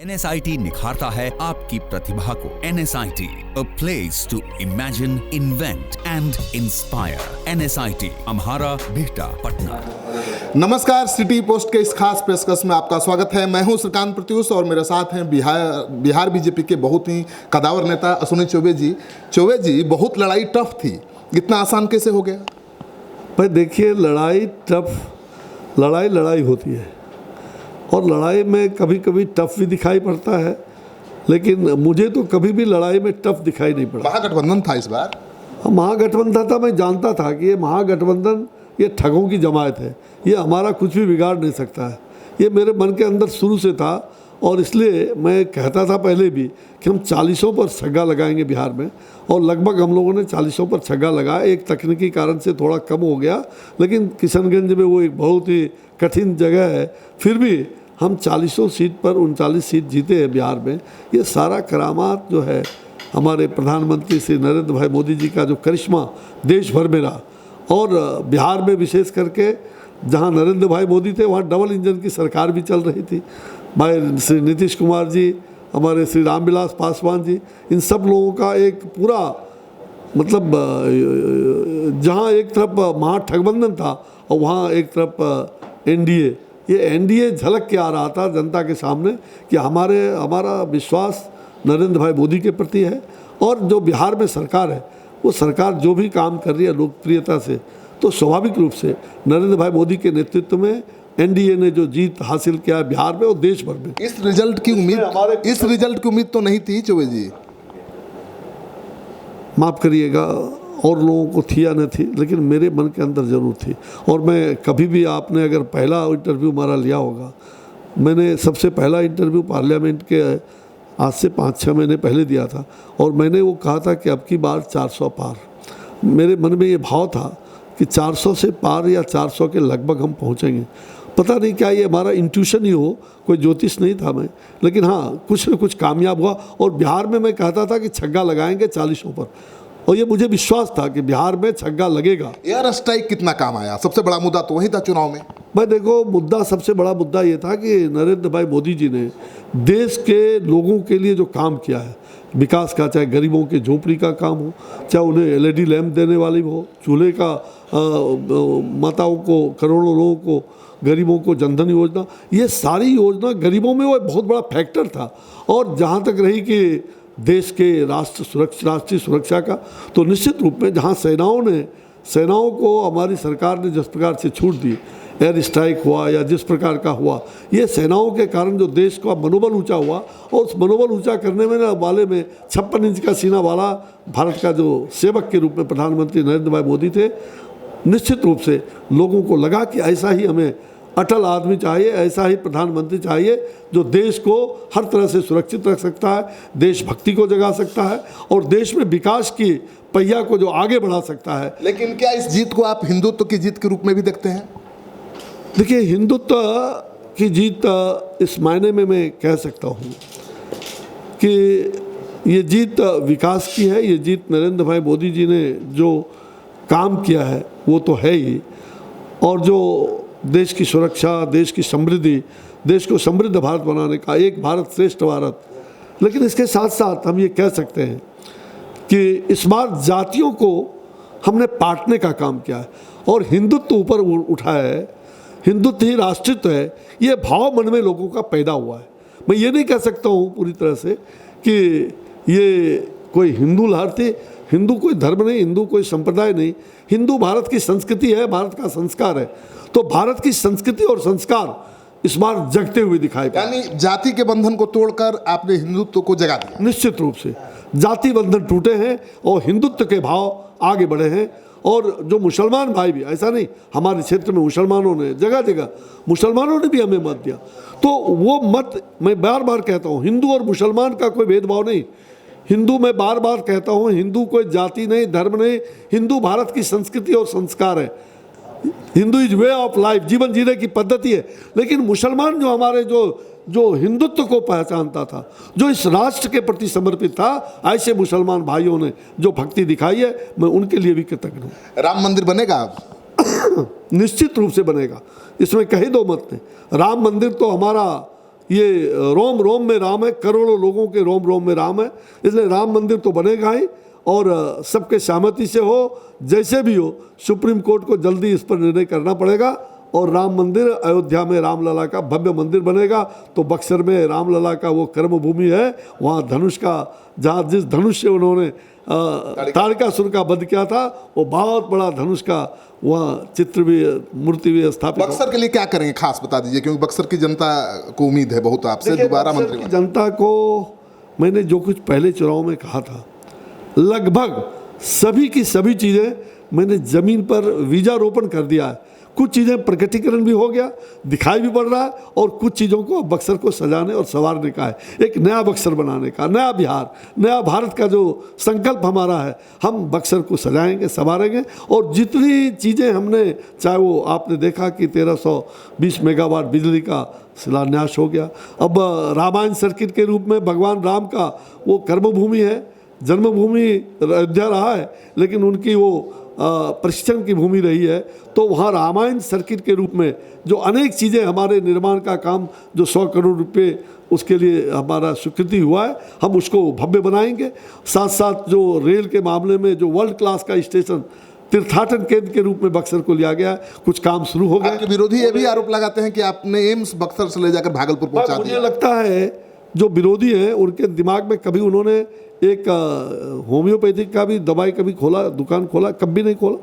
NSIT निखारता है आपकी प्रतिभा को। NSIT, a place to imagine, invent and inspire. NSIT, अम्हारा, Bihta, Patna. नमस्कार, सिटी पोस्ट के इस खास पेशकश में आपका स्वागत है। मैं हूं श्रीकांत प्रत्युष और मेरे साथ हैं बिहार बीजेपी के बहुत ही कदावर नेता अश्विनी चौबे जी। चौबे जी, बहुत लड़ाई टफ थी, इतना आसान कैसे हो गया? भाई देखिए, लड़ाई टफ, लड़ाई होती है और लड़ाई में कभी कभी टफ भी दिखाई पड़ता है, लेकिन मुझे तो कभी भी लड़ाई में टफ दिखाई नहीं पड़ा। महागठबंधन था इस बार। महागठबंधन था, मैं जानता था कि ये महागठबंधन ये ठगों की जमात है, ये हमारा कुछ भी बिगाड़ नहीं सकता है। ये मेरे मन के अंदर शुरू से था और इसलिए मैं कहता था पहले भी कि हम 40 पर छक्का लगाएंगे बिहार में, और लगभग हम लोगों ने 40 पर छक्का लगाया। एक तकनीकी कारण से थोड़ा कम हो गया, लेकिन किशनगंज में वो एक बहुत ही कठिन जगह है, फिर भी हम 40 सीट पर 39 सीट जीते हैं बिहार में। ये सारा करामात जो है हमारे प्रधानमंत्री श्री नरेंद्र भाई मोदी जी का जो करिश्मा देश भर में रहा, और बिहार में विशेष करके जहाँ नरेंद्र भाई मोदी थे वहाँ डबल इंजन की सरकार भी चल रही थी। भाई श्री नीतीश कुमार जी, हमारे श्री रामविलास पासवान जी, इन सब लोगों का एक पूरा मतलब जहाँ एक तरफ महागठबंधन था और वहाँ एक तरफ एनडीए, ये एनडीए झलक के आ रहा था जनता के सामने कि हमारा विश्वास नरेंद्र भाई मोदी के प्रति है। और जो बिहार में सरकार है, वो सरकार जो भी काम कर रही है लोकप्रियता से, तो स्वाभाविक रूप से नरेंद्र भाई मोदी के नेतृत्व में एनडीए ने जो जीत हासिल किया है बिहार में और देश भर में। इस रिजल्ट की उम्मीद तो नहीं थी चौबे जी? माफ़ करिएगा, और लोगों को थी या न थी, लेकिन मेरे मन के अंदर ज़रूर थी। और मैं कभी भी, आपने अगर पहला इंटरव्यू हमारा लिया होगा, मैंने सबसे पहला इंटरव्यू पार्लियामेंट के आज से 5-6 महीने पहले दिया था, और मैंने वो कहा था कि अब की बार 400 पार। मेरे मन में ये भाव था कि 400 से पार या 400 के लगभग हम पहुँचेंगे। पता नहीं क्या ये हमारा इंट्यूशन ही हो, कोई ज्योतिष नहीं था मैं, लेकिन हाँ कुछ न कुछ कामयाब हुआ। और बिहार में मैं कहता था कि छक्का लगाएंगे 40 पर, और ये मुझे विश्वास था कि बिहार में छक्का लगेगा। एयर स्ट्राइक कितना काम आया? सबसे बड़ा मुद्दा तो वही था चुनाव में। भाई देखो, सबसे बड़ा मुद्दा ये था कि नरेंद्र भाई मोदी जी ने देश के लोगों के लिए जो काम किया है विकास का, चाहे गरीबों के झोपड़ी का काम हो, चाहे उन्हें एलईडी लैंप देने वाली हो, चूल्हे का माताओं को, करोड़ों लोगों को, गरीबों को जनधन योजना, ये सारी योजना गरीबों में वो बहुत बड़ा फैक्टर था। और जहाँ तक रही कि देश के राष्ट्रीय सुरक्षा का, तो निश्चित रूप में जहाँ सेनाओं को हमारी सरकार ने जिस प्रकार से छूट दी, एयर स्ट्राइक हुआ या जिस प्रकार का हुआ, ये सेनाओं के कारण जो देश का मनोबल ऊंचा हुआ, और उस मनोबल ऊंचा करने में वाले में 56 इंच का सीना वाला भारत का जो सेवक के रूप में प्रधानमंत्री नरेंद्र भाई मोदी थे। निश्चित रूप से लोगों को लगा कि ऐसा ही हमें अटल आदमी चाहिए, ऐसा ही प्रधानमंत्री चाहिए जो देश को हर तरह से सुरक्षित रख सकता है, देशभक्ति को जगा सकता है और देश में विकास की पहिया को जो आगे बढ़ा सकता है। लेकिन क्या इस जीत को आप हिंदुत्व की जीत के रूप में भी देखते हैं? देखिए, हिंदुत्व की जीत इस मायने में मैं कह सकता हूँ कि ये जीत विकास की है। ये जीत नरेंद्र भाई मोदी जी ने जो काम किया है वो तो है ही, और जो देश की सुरक्षा, देश की समृद्धि, देश को समृद्ध भारत बनाने का, एक भारत श्रेष्ठ भारत। लेकिन इसके साथ साथ हम ये कह सकते हैं कि इस बार जातियों को हमने बांटने का काम किया है और हिंदुत्व ऊपर उठाया है। हिंदुत्व ही राष्ट्रित्व है, ये भाव मन में लोगों का पैदा हुआ है। मैं ये नहीं कह सकता हूँ पूरी तरह से कि ये कोई हिंदू लहर थी। हिंदू कोई धर्म नहीं, हिंदू कोई संप्रदाय नहीं, हिंदू भारत की संस्कृति है, भारत का संस्कार है। तो भारत की संस्कृति और संस्कार इस बार जगते हुए दिखाई पड़े। यानी जाति के बंधन को तोड़कर आपने हिंदुत्व को जगा दिया। निश्चित रूप से जाति बंधन टूटे हैं और हिंदुत्व के भाव आगे बढ़े हैं। और जो मुसलमान भाई भी, ऐसा नहीं, हमारे क्षेत्र में मुसलमानों ने जगह जगह मुसलमानों ने भी हमें मत दिया। तो वो मत, मैं बार बार कहता हूँ, हिंदू और मुसलमान का कोई भेदभाव नहीं। हिंदू, मैं बार बार कहता हूँ, हिंदू कोई जाति नहीं, धर्म नहीं, हिंदू भारत की संस्कृति और संस्कार है। Hindu is way of life, जीवन जीने की पद्धति है। लेकिन मुसलमान जो हमारे जो हिंदुत्व को पहचानता था, जो इस राष्ट्र के प्रति समर्पित था, ऐसे मुसलमान भाइयों ने जो भक्ति दिखाई है, मैं उनके लिए भी कृतज्ञ हूँ। राम मंदिर बनेगा अब? निश्चित रूप से बनेगा, इसमें कहीं दो मत नहीं। राम मंदिर तो हमारा ये रोम रोम में राम है, करोड़ों लोगों के रोम रोम में राम है, इसलिए राम मंदिर तो बनेगा ही और सबके सहमति से हो, जैसे भी हो। सुप्रीम कोर्ट को जल्दी इस पर निर्णय करना पड़ेगा और राम मंदिर अयोध्या में रामलला का भव्य मंदिर बनेगा। तो बक्सर में रामलला का वो कर्म भूमि है, वहाँ धनुष का, जहाँ जिस धनुष से उन्होंने ताड़कासुर का वध किया था, वो बहुत बड़ा धनुष का वहाँ चित्र भी, मूर्ति भी स्थापित। बक्सर के लिए क्या करेंगे खास बता दीजिए, क्योंकि बक्सर की जनता को उम्मीद है बहुत आपसे दोबारा मंत्री। जनता को मैंने जो कुछ पहले चुनाव में कहा था, लगभग सभी की सभी चीज़ें मैंने ज़मीन पर बीजारोपण कर दिया है। कुछ चीज़ें प्रकटीकरण भी हो गया, दिखाई भी पड़ रहा है, और कुछ चीज़ों को बक्सर को सजाने और संवारने का है, एक नया बक्सर बनाने का, नया बिहार, नया भारत का जो संकल्प हमारा है, हम बक्सर को सजाएंगे, संवारेंगे। और जितनी चीज़ें हमने, चाहे वो आपने देखा कि 1320 मेगावाट बिजली का शिलान्यास हो गया, अब रामायण सर्किट के रूप में भगवान राम का वो कर्मभूमि है, जन्मभूमि अयोध्या रहा है, लेकिन उनकी वो प्रशिक्षण की भूमि रही है, तो वहाँ रामायण सर्किट के रूप में जो अनेक चीज़ें, हमारे निर्माण का काम जो 100 करोड़ रुपए उसके लिए हमारा स्वीकृति हुआ है, हम उसको भव्य बनाएंगे। साथ साथ जो रेल के मामले में जो वर्ल्ड क्लास का स्टेशन तीर्थाटन केंद्र के रूप में बक्सर को लिया गया, कुछ काम शुरू हो गया। आपके विरोधी ये भी आरोप लगाते हैं कि आपने एम्स बक्सर से ले जाकर भागलपुर पहुंचा दिया। मुझे लगता है जो विरोधी हैं उनके दिमाग में कभी उन्होंने एक होम्योपैथिक का भी दवाई कभी खोला, दुकान खोला, कभी नहीं खोला।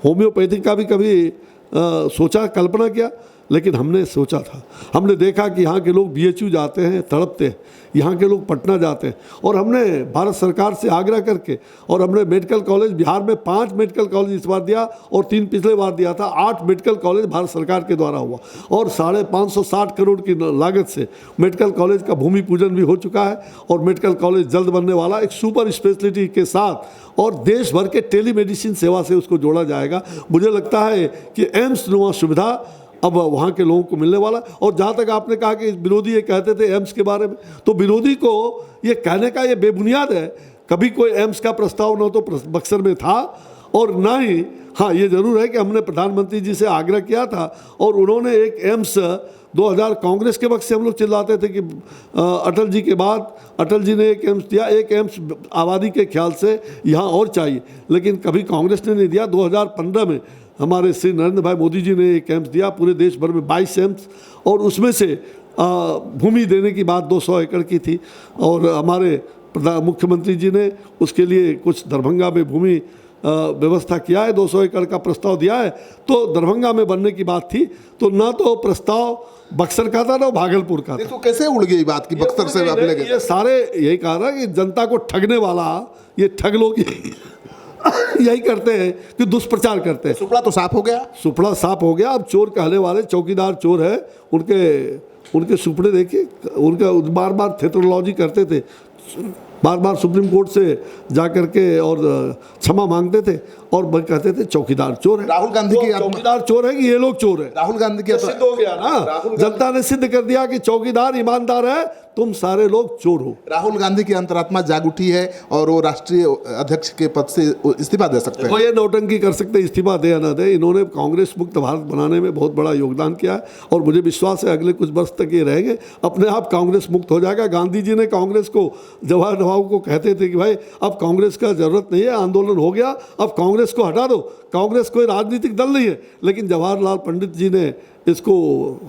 होम्योपैथिक का भी कभी सोचा, कल्पना किया, लेकिन हमने सोचा था, हमने देखा कि यहाँ के लोग BHU जाते हैं, तड़पते हैं, यहाँ के लोग पटना जाते हैं, और हमने भारत सरकार से आग्रह करके, और हमने मेडिकल कॉलेज बिहार में 5 मेडिकल कॉलेज इस बार दिया और 3 पिछले बार दिया था, 8 मेडिकल कॉलेज भारत सरकार के द्वारा हुआ, और 550 करोड़ की लागत से मेडिकल कॉलेज का भूमि पूजन भी हो चुका है, और मेडिकल कॉलेज जल्द बनने वाला, एक सुपर स्पेशलिटी के साथ, और देश भर के टेलीमेडिसिन सेवा से उसको जोड़ा जाएगा। मुझे लगता है कि एम्स नुमा सुविधा अब वहाँ के लोगों को मिलने वाला। और जहाँ तक आपने कहा कि विरोधी ये कहते थे एम्स के बारे में, तो विरोधी को ये कहने का ये बेबुनियाद है। कभी कोई एम्स का प्रस्ताव न तो बक्सर में था और ना ही, हाँ ये ज़रूर है कि हमने प्रधानमंत्री जी से आग्रह किया था, और उन्होंने एक एम्स 2000 कांग्रेस के वक्त से हम लोग चिल्लाते थे कि अटल जी के बाद अटल जी ने एक एम्स दिया, एक एम्स आबादी के ख्याल से यहाँ और चाहिए, लेकिन कभी कांग्रेस ने नहीं दिया। 2015 में हमारे श्री नरेंद्र भाई मोदी जी ने एक एम्स दिया, पूरे देश भर में 22 एम्स, और उसमें से भूमि देने की बात 200 एकड़ की थी, और हमारे मुख्यमंत्री जी ने उसके लिए कुछ दरभंगा में भूमि व्यवस्था किया है, 200 एकड़ का प्रस्ताव दिया है, तो दरभंगा में बनने की बात थी, तो ना तो प्रस्ताव बक्सर का था ना भागलपुर का था। तो कैसे उड़ गई बात कि बक्सर से आप ले गए? ये सारे यही कहा ना कि जनता को ठगने वाला ये ठग लोग यही करते हैं कि दुष्प्रचार करते हैं। सुपड़ा तो साफ हो गया, सुपड़ा साफ हो गया। अब चोर कहने वाले चौकीदार चोर है, उनके सुपड़े देखिए, उनका बार बार थेट्रोलॉजी करते थे, बार बार सुप्रीम कोर्ट से जा करके और क्षमा मांगते थे, और कहते थे चौकीदार चोर है। राहुल गांधी की चौकीदार चोर है कि ये लोग चोर है? राहुल गांधी की सिद्ध हो गया ना, जनता ने सिद्ध कर दिया कि चौकीदार ईमानदार है, तुम सारे लोग चोर हो। राहुल गांधी की अंतरात्मा जाग उठी है और वो राष्ट्रीय अध्यक्ष के पद से इस्तीफा दे सकते हैं। वो ये नौटंकी कर सकते, इस्तीफा दे या ना दे। इन्होंने कांग्रेस मुक्त भारत बनाने में बहुत बड़ा योगदान किया है, और मुझे विश्वास है अगले कुछ वर्ष तक ये रहेंगे, अपने आप कांग्रेस मुक्त हो जाएगा। गांधी जी ने कांग्रेस को, जवाहर नेहरू को कहते थे कि भाई अब कांग्रेस का जरूरत नहीं है, आंदोलन हो गया, अब कांग्रेस को हटा दो, कांग्रेस कोई राजनीतिक दल नहीं है। लेकिन जवाहरलाल पंडित जी ने इसको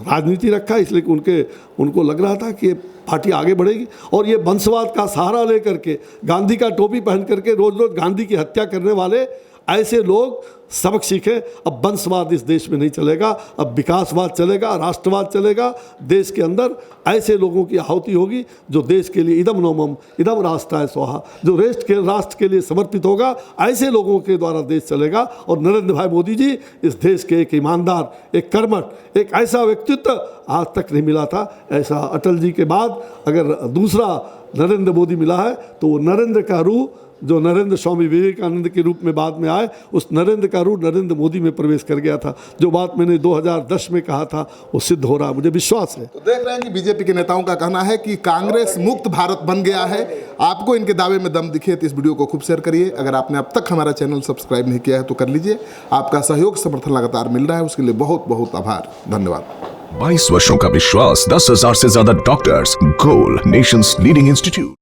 राजनीति रखा, इसलिए उनको लग रहा था कि ये पार्टी आगे बढ़ेगी, और ये वंशवाद का सहारा लेकर के, गांधी का टोपी पहन करके रोज रोज गांधी की हत्या करने वाले ऐसे लोग सबक सीखें। अब वंशवाद इस देश में नहीं चलेगा, अब विकासवाद चलेगा, राष्ट्रवाद चलेगा। देश के अंदर ऐसे लोगों की आहुति होगी जो देश के लिए इदम नोमम इदम राष्ट्राय स्वाहा, जो राष्ट्र के लिए समर्पित होगा, ऐसे लोगों के द्वारा देश चलेगा। और नरेंद्र भाई मोदी जी इस देश के एक ईमानदार, एक कर्मठ, एक ऐसा व्यक्तित्व आज तक नहीं मिला था। ऐसा अटल जी के बाद अगर दूसरा नरेंद्र मोदी मिला है, तो वो नरेंद्र का रूप, जो नरेंद्र स्वामी विवेकानंद के रूप में बाद में आए, उस नरेंद्र का रूप नरेंद्र मोदी में प्रवेश कर गया था। जो बात मैंने 2010 में कहा था वो सिद्ध हो रहा, मुझे विश्वास है। तो देख रहे हैं कि बीजेपी के नेताओं का कहना है कि कांग्रेस मुक्त भारत बन गया है। आपको इनके दावे में दम दिखे तो इस वीडियो को खूब शेयर करिए। अगर आपने अब तक हमारा चैनल सब्सक्राइब नहीं किया है तो कर लीजिए। आपका सहयोग समर्थन लगातार मिल रहा है, उसके लिए बहुत बहुत आभार, धन्यवाद। 22 वर्षों का विश्वास, 10,000 से ज्यादा डॉक्टर्स। गोल, नेशंस लीडिंग इंस्टीट्यूट।